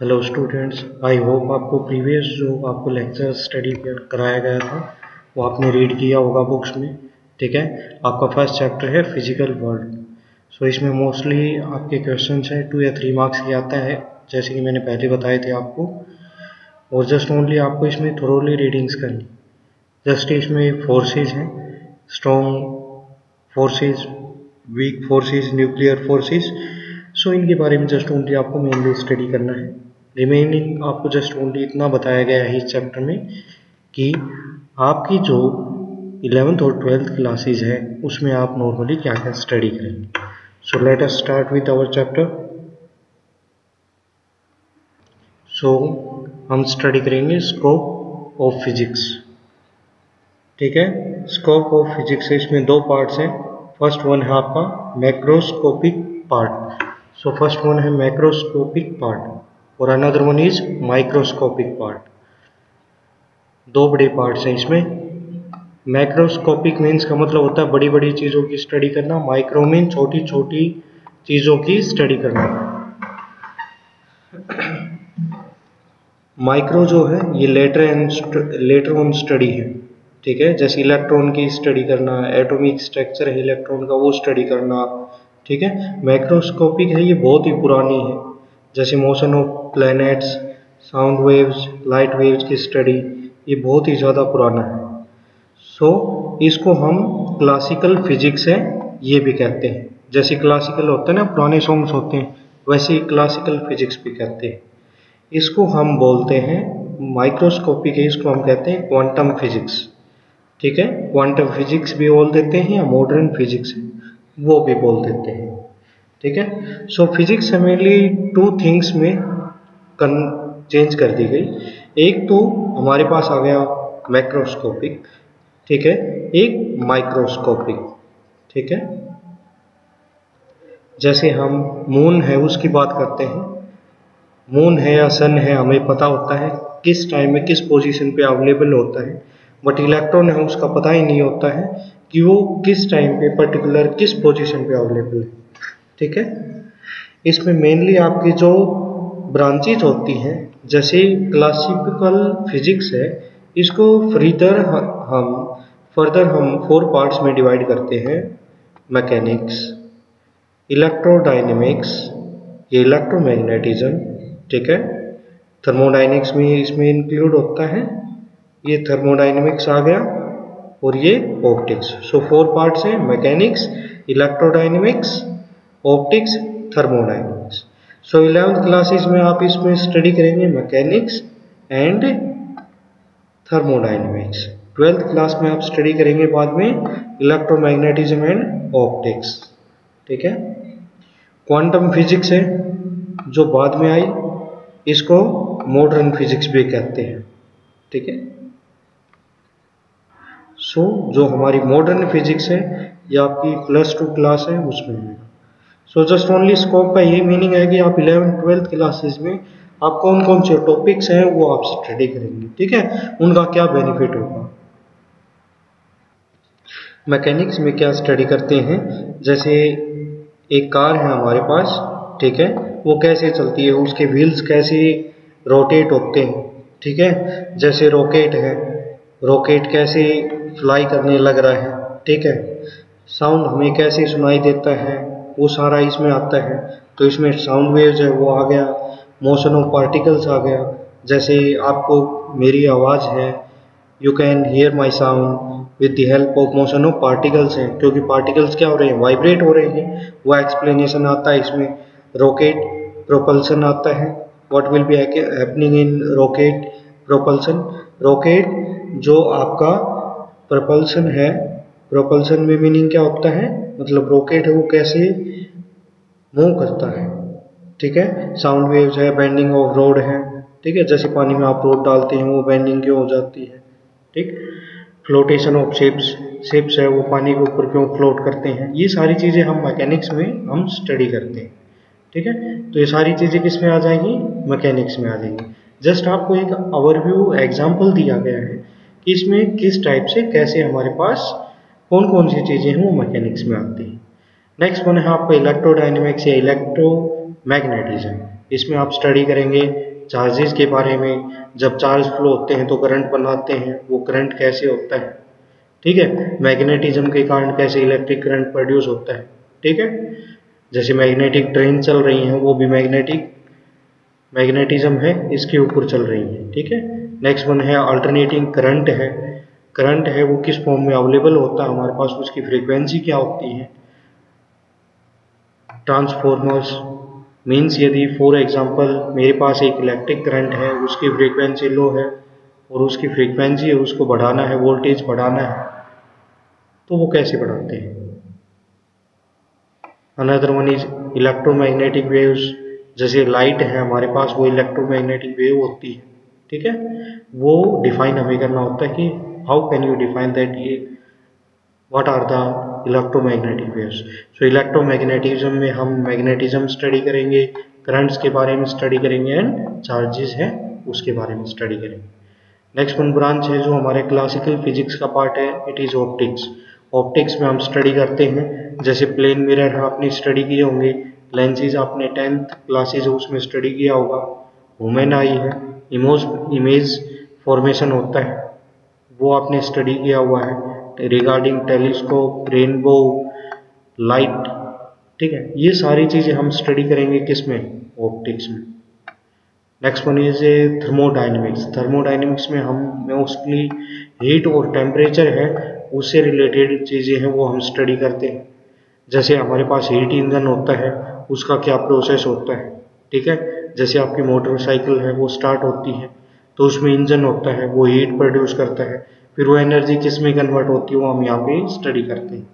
Hello students, I hope आपको previous जो आपको लेक्चर स्टडी कराया गया था वो आपने रीड किया होगा बुक्स में। ठीक है, आपका फर्स्ट चैप्टर है फिजिकल वर्ल्ड। सो इसमें मोस्टली आपके क्वेश्चंस हैं 2 या 3 मार्क्स के आता है, जैसे कि मैंने पहले बताए थे आपको। और जस्ट ओनली आपको इसमें थोरोली रीडिंग्स करनी। जस्ट इसमें फोर्सेज हैं, strong forces, weak forces, nuclear forces. So इनके बारे में जस्ट ओनली आपको मेनली स्टडी करना है। रिमेनिंग आपको जस्ट ओनली इतना बताया गया है इस चैप्टर में कि आपकी जो 11th और 12th क्लासेज है उसमें आप नॉर्मली क्या क्या स्टडी करेंगे। So let us start with our chapter. So हम स्टडी करेंगे स्कोप ऑफ फिजिक्स। ठीक है, स्कोप ऑफ फिजिक्स है, इसमें 2 पार्ट्स हैं। फर्स्ट वन है आपका macroscopic part. So first one है मैक्रोस्कोपिक पार्ट और another one is microscopic part. 2 बड़े पार्ट्स हैं इसमें। मैक्रोस्कोपिक मीन्स का मतलब होता है बड़ी बड़ी चीज़ों की स्टडी करना, माइक्रो मीन छोटी छोटी चीज़ों की स्टडी करना। माइक्रो जो है ये लेटर ऑन स्टडी है। ठीक है, जैसे इलेक्ट्रॉन की स्टडी करना, एटॉमिक स्ट्रक्चर है इलेक्ट्रॉन का वो स्टडी करना। ठीक है, मैक्रोस्कोपिक है, ये बहुत ही पुरानी है, जैसे motion of planets, sound waves, light waves की स्टडी, ये बहुत ही ज़्यादा पुराना है। सो इसको हम क्लासिकल फिजिक्स है ये भी कहते हैं। जैसे क्लासिकल होते हैं ना, पुराने सॉन्ग्स होते हैं, वैसे ही क्लासिकल फिजिक्स भी कहते हैं। इसको हम बोलते हैं माइक्रोस्कोपिक है, इसको हम कहते हैं क्वांटम फिजिक्स। ठीक है, क्वांटम फिजिक्स भी बोल देते हैं या मॉडर्न फिजिक्स वो भी बोल देते हैं। ठीक है, सो फिजिक्स मेनली 2 थिंग्स में चेंज कर दी गई। एक तो हमारे पास आ गया मैक्रोस्कोपिक, ठीक है, एक माइक्रोस्कोपिक। ठीक है, जैसे हम मून है उसकी बात करते हैं, मून है या सन है हमें पता होता है किस टाइम में किस पोजीशन पे अवेलेबल होता है, बट इलेक्ट्रॉन है उसका पता ही नहीं होता है कि वो किस टाइम पे पर्टिकुलर किस पोजीशन पे अवेलेबल है। ठीक है, इसमें मेनली आपकी जो ब्रांचेज होती हैं, जैसे क्लासिकल फिजिक्स है, इसको फर्दर हम 4 पार्ट्स में डिवाइड करते हैं। मैकेनिक्स, इलेक्ट्रोडायनेमिक्स, ये इलेक्ट्रोमैग्नेटिज्म, ठीक है, थर्मोडायनेमिक्स में इसमें इंक्लूड होता है, ये थर्मोडायनेमिक्स आ गया, और ये ऑप्टिक्स। सो 4 पार्ट्स हैं, मैकेनिक्स, इलेक्ट्रोडायनेमिक्स, ऑप्टिक्स, थर्मोडायनेमिक्स। सो 11th क्लासेस में आप इसमें स्टडी करेंगे mechanics and thermodynamics. 12th class में आप स्टडी करेंगे बाद में इलेक्ट्रोमैग्नेटिज्म एंड ऑप्टिक्स। ठीक है, क्वांटम फिजिक्स है जो बाद में आई, इसको मॉडर्न फिजिक्स भी कहते हैं। ठीक है, सो जो हमारी मॉडर्न फिजिक्स है ये आपकी +2 क्लास है उसमें है। सो जस्ट ओनली स्कोप का यही मीनिंग है कि आप 11th 12th क्लासेस में आप कौन कौन से टॉपिक्स हैं वो आप स्टडी करेंगे। ठीक है, उनका क्या बेनिफिट होगा। मैकेनिक्स में क्या स्टडी करते हैं, जैसे एक कार है हमारे पास, ठीक है, वो कैसे चलती है, उसके व्हील्स कैसे रोटेट होते हैं। ठीक है, जैसे रॉकेट है, रॉकेट कैसे फ्लाई करने लग रहा है। ठीक है, साउंड हमें कैसे सुनाई देता है वो सारा इसमें आता है। तो इसमें साउंड वेव्स है वो आ गया, मोशन ऑफ पार्टिकल्स आ गया, जैसे आपको मेरी आवाज़ है, you can hear my sound with the help of motion of particles हैं, क्योंकि पार्टिकल्स क्या हो रहे हैं, वाइब्रेट हो रहे हैं, वो एक्सप्लेनेशन आता है इसमें। रॉकेट प्रोपल्सन आता है, what will be happening in rocket propulsion. Rocket जो आपका प्रोपल्सन है, प्रोपल्सन में मीनिंग क्या होता है, मतलब रॉकेट है वो कैसे मूव करता है। ठीक है, साउंड वेव्स है, बेंडिंग ऑफ रोड है। ठीक है, जैसे पानी में आप रोड डालते हैं वो बेंडिंग क्यों हो जाती है। ठीक, फ्लोटेशन ऑफ शिप्स है, वो पानी के ऊपर क्यों फ्लोट करते हैं। ये सारी चीज़ें हम मैकेनिक्स में हम स्टडी करते हैं। ठीक है, तो ये सारी चीज़ें किस में आ जाएंगी, मैकेनिक्स में आ जाएंगी। जस्ट आपको एक ओवरव्यू एग्जाम्पल दिया गया है कि इसमें किस टाइप से कैसे हमारे पास कौन कौन सी चीज़ें हैं वो मैकेनिक्स में आती हैं। नेक्स्ट वन है आपका इलेक्ट्रोडायनेमिक्स या इलेक्ट्रो मैग्नेटिज्म, इसमें आप स्टडी करेंगे चार्जेस के बारे में। जब चार्ज फ्लो होते हैं तो करंट बनाते हैं, वो करंट कैसे होता है, ठीक है। मैग्नेटिज्म के कारण कैसे इलेक्ट्रिक करंट प्रोड्यूस होता है, ठीक है। जैसे मैग्नेटिक ट्रेन चल रही हैं, वो भी मैग्नेटिज्म है, इसके ऊपर चल रही है, ठीक है। नेक्स्ट वन है अल्टरनेटिंग करंट है। करंट है वो किस फॉर्म में अवेलेबल होता है हमारे पास, उसकी फ्रीक्वेंसी क्या होती है। ट्रांसफॉर्मर्स मीन्स यदि फॉर एग्जांपल मेरे पास एक इलेक्ट्रिक करंट है, उसकी फ्रीक्वेंसी लो है और उसकी फ्रीक्वेंसी है उसको बढ़ाना है, वोल्टेज बढ़ाना है, तो वो कैसे बढ़ाते हैं। Another one is electromagnetic waves, जैसे लाइट है हमारे पास, वो इलेक्ट्रोमैग्नेटिक वेव होती है, ठीक है। वो डिफाइन हमें करना होता है कि how can you define that, ये what are the electromagnetic waves. So electromagnetism में हम मैग्नेटिज्म स्टडी करेंगे, करंट्स के बारे में स्टडी करेंगे एंड चार्जेस है उसके बारे में स्टडी करेंगे। नेक्स्ट वन ब्रांच है जो हमारे क्लासिकल फिजिक्स का पार्ट है, इट इज ऑप्टिक्स। ऑप्टिक्स में हम स्टडी करते हैं, जैसे प्लेन मिरर आपने स्टडी किए होंगे, लेंसेज आपने 10th क्लासेज उसमें स्टडी किया होगा, ह्यूमन आई है, इमेज फॉर्मेशन होता है वो आपने स्टडी किया हुआ है, रिगार्डिंग टेलीस्कोप, रेनबो, लाइट, ठीक है। ये सारी चीजें हम स्टडी करेंगे किसमें, ऑप्टिक्स में। Next one is thermodynamics. Thermodynamics में हम मोस्टली हीट और टेम्परेचर है उससे रिलेटेड चीज़ें हैं वो हम स्टडी करते हैं। जैसे हमारे पास हीट इंजन होता है, उसका क्या प्रोसेस होता है, ठीक है। जैसे आपकी मोटरसाइकिल है वो स्टार्ट होती है तो उसमें इंजन होता है, वो हीट प्रोड्यूस करता है, फिर वो एनर्जी किस में कन्वर्ट होती है वो हम यहाँ पे स्टडी करते हैं।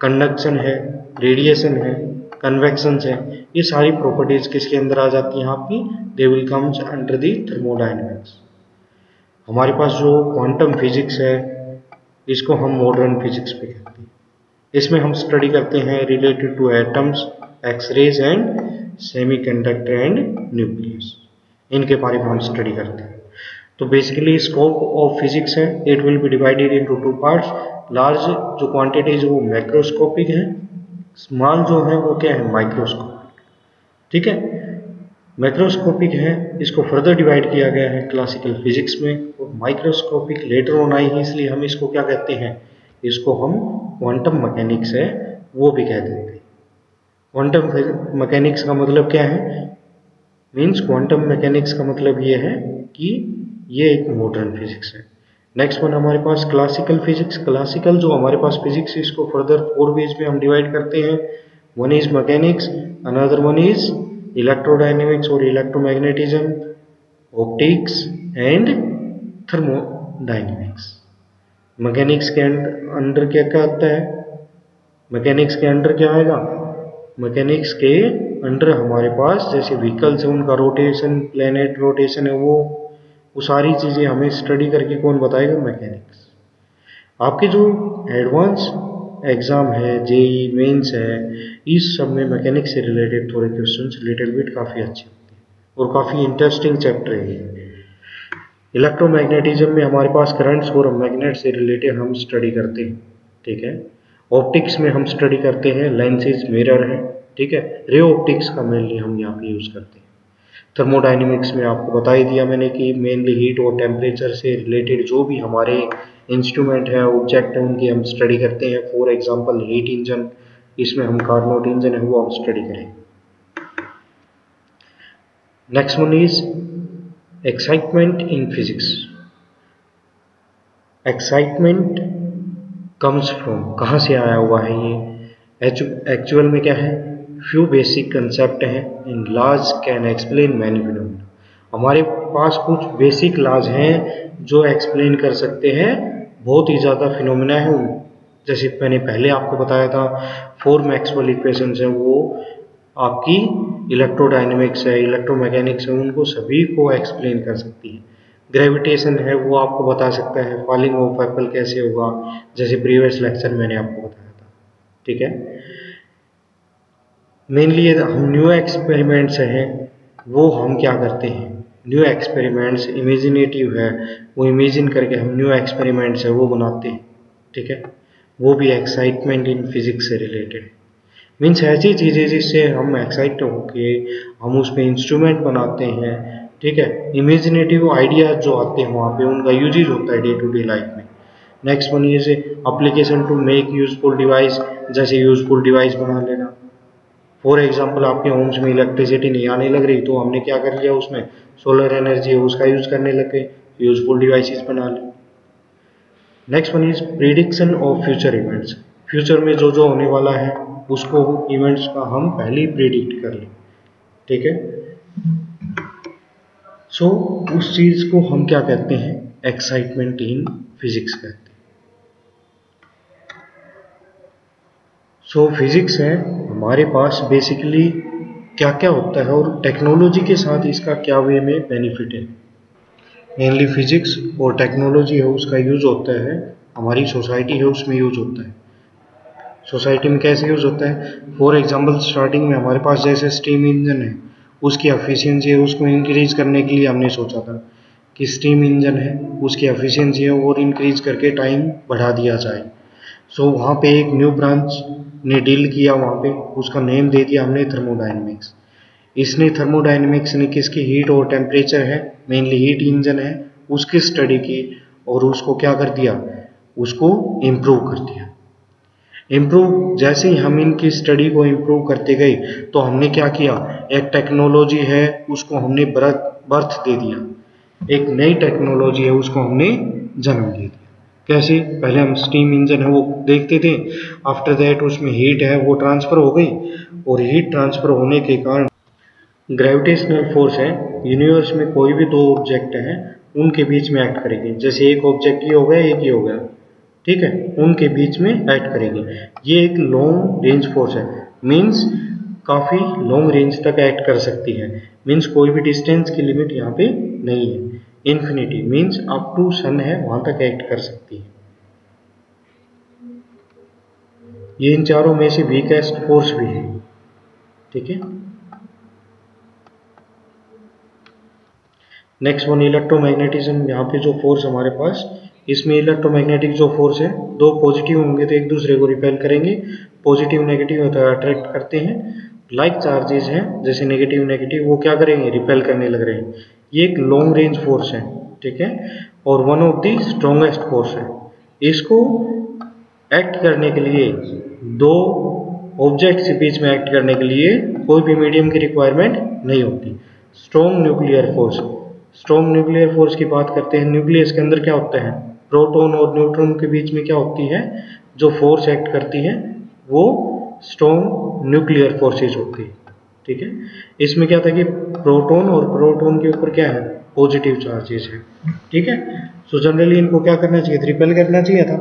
कंडक्शन है, रेडिएशन है, कन्वेक्शन है, ये सारी प्रॉपर्टीज किसके अंदर आ जाती हैं आपकी, they will comes under the thermodynamics. हमारे पास जो क्वांटम फिजिक्स है इसको हम मॉडर्न फिजिक्स पे कहते हैं। इसमें हम स्टडी करते हैं related to atoms, x-rays and semiconductor and nucleus, इनके बारे में हम स्टडी करते हैं। तो बेसिकली स्कोप ऑफ फिजिक्स है, it will be divided into two parts. Large जो क्वांटिटीज वो मैक्रोस्कोपिक है, स्मॉल जो है वो क्या है, माइक्रोस्कोपिक, ठीक है। मैक्रोस्कोपिक है, इसको फर्दर डिवाइड किया गया है क्लासिकल फिजिक्स में, और माइक्रोस्कोपिक लेटर ऑन आई है, इसलिए हम इसको क्या कहते हैं, इसको हम क्वांटम मैकेनिक्स है वो भी कह देते हैं। क्वांटम मैकेनिक्स का मतलब क्या है, मीन्स क्वांटम मैकेनिक्स का मतलब ये है कि ये एक मॉडर्न फिजिक्स है। नेक्स्ट वन हमारे पास क्लासिकल फिजिक्स। क्लासिकल जो हमारे पास फिजिक्स है इसको फर्दर 4 वेज में हम डिवाइड करते हैं। One is mechanics, another one is electrodynamics और electromagnetism, optics and thermodynamics. Mechanics के अंडर क्या क्या आता है, मैकेनिक्स के अंडर क्या आएगा, मैकेनिक्स के अंडर हमारे पास जैसे व्हीकल्स है उनका रोटेशन, प्लेनेट रोटेशन है, वो सारी चीज़ें हमें स्टडी करके कौन बताएगा, मैकेनिक्स। आपके जो एडवांस एग्ज़ाम है, जेई मेंस है, इस सब में मैकेनिक्स से रिलेटेड थोड़े क्वेश्चंस लिटिल बिट काफ़ी अच्छे होते हैं और काफ़ी इंटरेस्टिंग चैप्टर है ये। इलेक्ट्रोमैग्नेटिज्म में हमारे पास करंट्स और मैग्नेट से रिलेटेड हम स्टडी करते हैं, ठीक है। ऑप्टिक्स में हम स्टडी करते हैं लेंसेज, मिरर है, ठीक है। रे ऑप्टिक्स का मेनली हम यहाँ पे यूज़ करते हैं। थर्मोडायनेमिक्स में आपको बता ही दिया मैंने कि मेनली हीट और टेम्परेचर से रिलेटेड जो भी हमारे इंस्ट्रूमेंट है, ऑब्जेक्ट है, उनकी हम स्टडी करते हैं। फॉर एग्जांपल हीट इंजन, इसमें हम कार्नोट इंजन है वो हम स्टडी करेंगे। Next one is excitement in physics. Excitement comes from, कहाँ से आया हुआ है ये, एक्चुअल में क्या है, फ्यू बेसिक कंसेप्ट हैं इन laws can explain many phenomena. हमारे पास कुछ बेसिक लॉज हैं जो एक्सप्लेन कर सकते हैं बहुत ही ज़्यादा फिनोमेना है। जैसे मैंने पहले आपको बताया था 4 मैक्सवेल इक्वेशंस हैं, वो आपकी इलेक्ट्रोडायनेमिक्स है, इलेक्ट्रोमैकेनिक्स है, उनको सभी को एक्सप्लेन कर सकती है। ग्रेविटेशन है वो आपको बता सकता है फॉलिंग ऑफ एप्पल कैसे होगा, जैसे प्रीवियस लेक्चर मैंने आपको बताया था, ठीक है। मेनली हम न्यू एक्सपेरिमेंट्स हैं वो हम क्या करते हैं, न्यू एक्सपेरिमेंट्स इमेजिनेटिव है, वो इमेजिन करके हम न्यू एक्सपेरिमेंट्स है वो बनाते हैं, ठीक है। वो भी एक्साइटमेंट इन फिजिक्स से रिलेटेड। मीन्स ऐसी चीज़ें जिससे हम एक्साइट होके हम उस पर इंस्ट्रूमेंट बनाते हैं, ठीक है। इमेजिनेटिव आइडियाज जो आते हैं वहाँ पे उनका यूजेज होता है डे टू डे लाइफ में। नेक्स्ट वन ये से application to make useful device, जैसे यूजफुल डिवाइस बना लेना। फॉर एग्जाम्पल आपके होम्स में इलेक्ट्रिसिटी नहीं आने लग रही तो हमने क्या कर लिया, उसमें सोलर एनर्जी है उसका यूज करने लग गए, यूजफुल डिवाइसेस बना ले। Next one is prediction of future events, future में जो जो होने वाला है उसको इवेंट्स का हम पहले ही प्रिडिक्ट कर लें, ठीक है। सो उस चीज को हम क्या कहते हैं, एक्साइटमेंट इन फिजिक्स कहते हैं। सो फिजिक्स है हमारे पास बेसिकली क्या क्या होता है और टेक्नोलॉजी के साथ इसका क्या वे में बेनिफिट है। मेनली फिजिक्स और टेक्नोलॉजी है उसका यूज होता है, हमारी सोसाइटी है उसमें यूज होता है। सोसाइटी में कैसे यूज होता है, फॉर एग्जांपल स्टार्टिंग में हमारे पास जैसे स्टीम इंजन है, उसकी एफिशिएंसी है उसको इंक्रीज करने के लिए हमने सोचा था कि स्टीम इंजन है उसकी एफिशिएंसी है और इंक्रीज करके टाइम बढ़ा दिया जाए। सो वहाँ पे एक न्यू ब्रांच ने डील किया, वहाँ पे उसका नेम दे दिया हमने थर्मोडायनेमिक्स। इसने थर्मोडायनेमिक्स ने किसकी हीट और टेम्परेचर है, मेनली हीट इंजन है, उसकी स्टडी की और उसको क्या कर दिया, उसको इम्प्रूव कर दिया। इम्प्रूव जैसे ही हम इनकी स्टडी को इम्प्रूव करते गए तो हमने क्या किया, एक टेक्नोलॉजी है उसको हमने बर्थ दे दिया, एक नई टेक्नोलॉजी है उसको हमने जन्म दे दिया। कैसे, पहले हम स्टीम इंजन है वो देखते थे, आफ्टर दैट उसमें हीट है वो ट्रांसफर हो गई और हीट ट्रांसफर होने के कारण ग्रेविटेशनल फोर्स है, यूनिवर्स में कोई भी दो ऑब्जेक्ट हैं उनके बीच में एक्ट करेगी। जैसे एक ऑब्जेक्ट ये हो गया एक ये हो गया, ठीक है, उनके बीच में एक्ट करेगी। ये एक लॉन्ग रेंज फोर्स है, मीन्स काफ़ी लॉन्ग रेंज तक एक्ट कर सकती है। मीन्स कोई भी डिस्टेंस की लिमिट यहाँ पे नहीं है, इन्फिनिटी मीन्स अप टू सन है वहाँ तक एक्ट कर सकती है। ये इन चारों में से वीकेस्ट फोर्स भी है, ठीक है। नेक्स्ट वन इलेक्ट्रोमैग्नेटिज्म, यहाँ पे जो फोर्स हमारे पास, इसमें इलेक्ट्रोमैग्नेटिक जो फोर्स है दो पॉजिटिव होंगे तो एक दूसरे को रिपेल करेंगे, पॉजिटिव नेगेटिव होता है अट्रैक्ट करते हैं। लाइक चार्जेस हैं जैसे नेगेटिव नेगेटिव वो क्या करेंगे, रिपेल करने लग रहे हैं। ये एक लॉन्ग रेंज फोर्स है, ठीक है, और one of the strongest force है। इसको एक्ट करने के लिए दो ऑब्जेक्ट के बीच में एक्ट करने के लिए कोई भी मीडियम की रिक्वायरमेंट नहीं होती। Strong nuclear force, strong nuclear force की बात करते हैं, न्यूक्लियस के अंदर क्या होता है, प्रोटॉन और न्यूट्रॉन के बीच में क्या होती है, जो फोर्स एक्ट करती है वो स्ट्रॉन्ग न्यूक्लियर फोर्सेज होती है, ठीक है। इसमें क्या था कि प्रोटॉन और प्रोटॉन के ऊपर क्या है, पॉजिटिव चार्जेस है, ठीक है। सो जनरली इनको क्या करना चाहिए, रिपेल करना चाहिए था,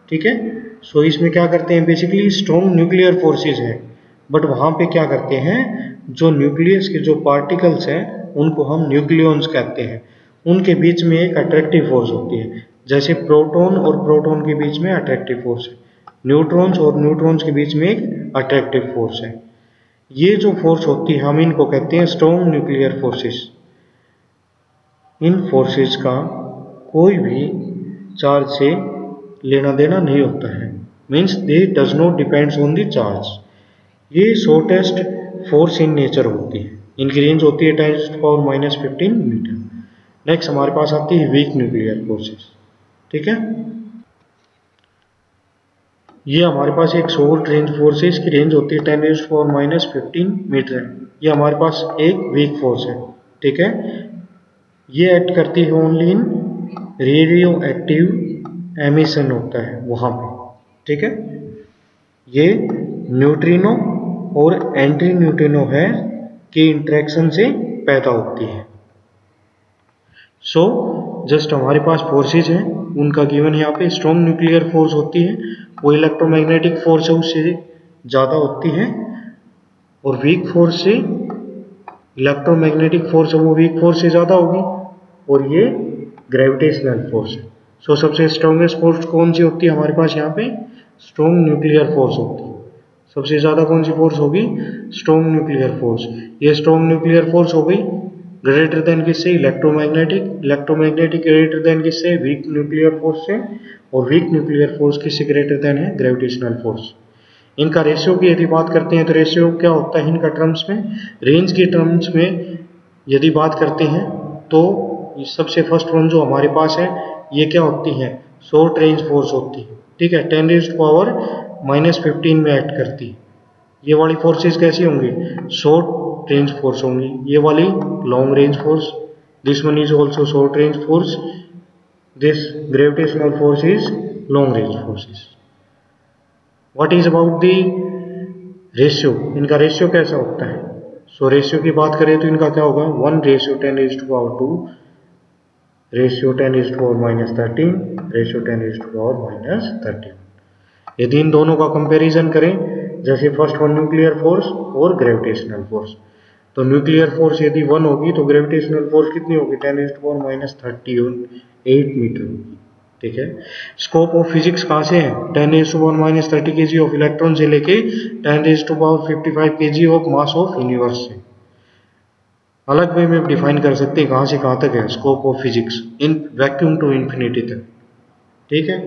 ठीक है। सो इसमें क्या करते हैं, बेसिकली स्ट्रॉन्ग न्यूक्लियर फोर्सेज है, बट वहाँ पे क्या करते हैं, जो न्यूक्लियस के जो पार्टिकल्स हैं उनको हम न्यूक्लियॉन्स कहते हैं, उनके बीच में एक अट्रैक्टिव फोर्स होती है। जैसे प्रोटॉन और प्रोटॉन के बीच में अट्रैक्टिव फोर्स है, न्यूट्रॉन्स और न्यूट्रॉन्स के बीच में एक अट्रैक्टिव फोर्स है। ये जो फोर्स होती है हम इनको कहते हैं स्ट्रॉन्ग न्यूक्लियर फोर्सेस। इन फोर्सेस का कोई भी चार्ज से लेना देना नहीं होता है, means they does not depends on the charge. ये शॉर्टेस्ट फोर्स इन नेचर होती है, इनकी रेंज होती है 10⁻⁻15 मीटर। नेक्स्ट हमारे पास आती है वीक न्यूक्लियर फोर्सेस, ठीक है। ये हमारे पास एक शॉर्ट रेंज फोर्स है, इसकी रेंज होती है 10⁻15 मीटर। ये हमारे पास एक वीक फोर्स है, ठीक है। ये एक्ट करती है only in radio active emission होता है वहाँ पे, ठीक है। ये न्यूट्रिनो और एंटी न्यूट्रिनो है के इंटरेक्शन से पैदा होती है। सो जस्ट हमारे पास फोर्सेज हैं उनका गिवन यहाँ पे स्ट्रॉन्ग न्यूक्लियर फोर्स होती है, वो इलेक्ट्रोमैग्नेटिक फोर्स है उससे ज़्यादा होती है, और वीक फोर्स से इलेक्ट्रोमैग्नेटिक फोर्स है वो वीक फोर्स से ज़्यादा होगी, और ये ग्रेविटेशनल फोर्स है। सो सबसे स्ट्रॉन्गेस्ट फोर्स कौन सी होती है हमारे पास यहाँ पे, स्ट्रॉन्ग न्यूक्लियर फोर्स होती है। सबसे ज़्यादा कौन सी फोर्स होगी, स्ट्रॉन्ग न्यूक्लियर फोर्स। ये स्ट्रॉन्ग न्यूक्लियर फोर्स हो गई ग्रेटर देन किससे, इलेक्ट्रोमैग्नेटिक, इलेक्ट्रोमैग्नेटिक ग्रेटर देन किससे, वीक न्यूक्लियर फोर्स से, और वीक न्यूक्लियर फोर्स किससे ग्रेटर देन है, ग्रेविटेशनल फोर्स। इनका रेशियो की यदि बात करते हैं तो रेशियो क्या होता है इनका टर्म्स में, रेंज के टर्म्स में यदि बात करते हैं तो सबसे फर्स्ट वन जो हमारे पास है ये क्या होती है, शॉर्ट रेंज फोर्स होती है, ठीक है, 10⁻⁻15 में एक्ट करती है। ये वाली फोर्सेस कैसी होंगी, शॉर्ट रेंज फोर्स होंगी, ये वाली long range force, this one is also short range force, this gravitational force is long range forces. What is about the ratio, इनका रेशियो कैसा होता है, सो रेशियो की बात करें तो इनका क्या होगा 1:10⁻², रेशियो 10⁻⁻13, रेशियो 10⁻⁻13। यदि इन दोनों का कंपैरिजन करें, जैसे फर्स्ट वन न्यूक्लियर फोर्स और ग्रेविटेशनल फोर्स, तो न्यूक्लियर फोर्स यदि 1 होगी तो ग्रेविटेशनल फोर्स कितनी होगी 10⁻⁻38 मीटर होगी, ठीक है। स्कोप ऑफ फिजिक्स कहाँ से है, 10⁻⁻30 kg ऑफ इलेक्ट्रॉन से लेके 10⁻55 kg of mass of universe से। अलग वे में डिफाइन कर सकते हैं कहाँ से कहाँ तक है scope of physics, in vacuum to infinity तक, ठीक है।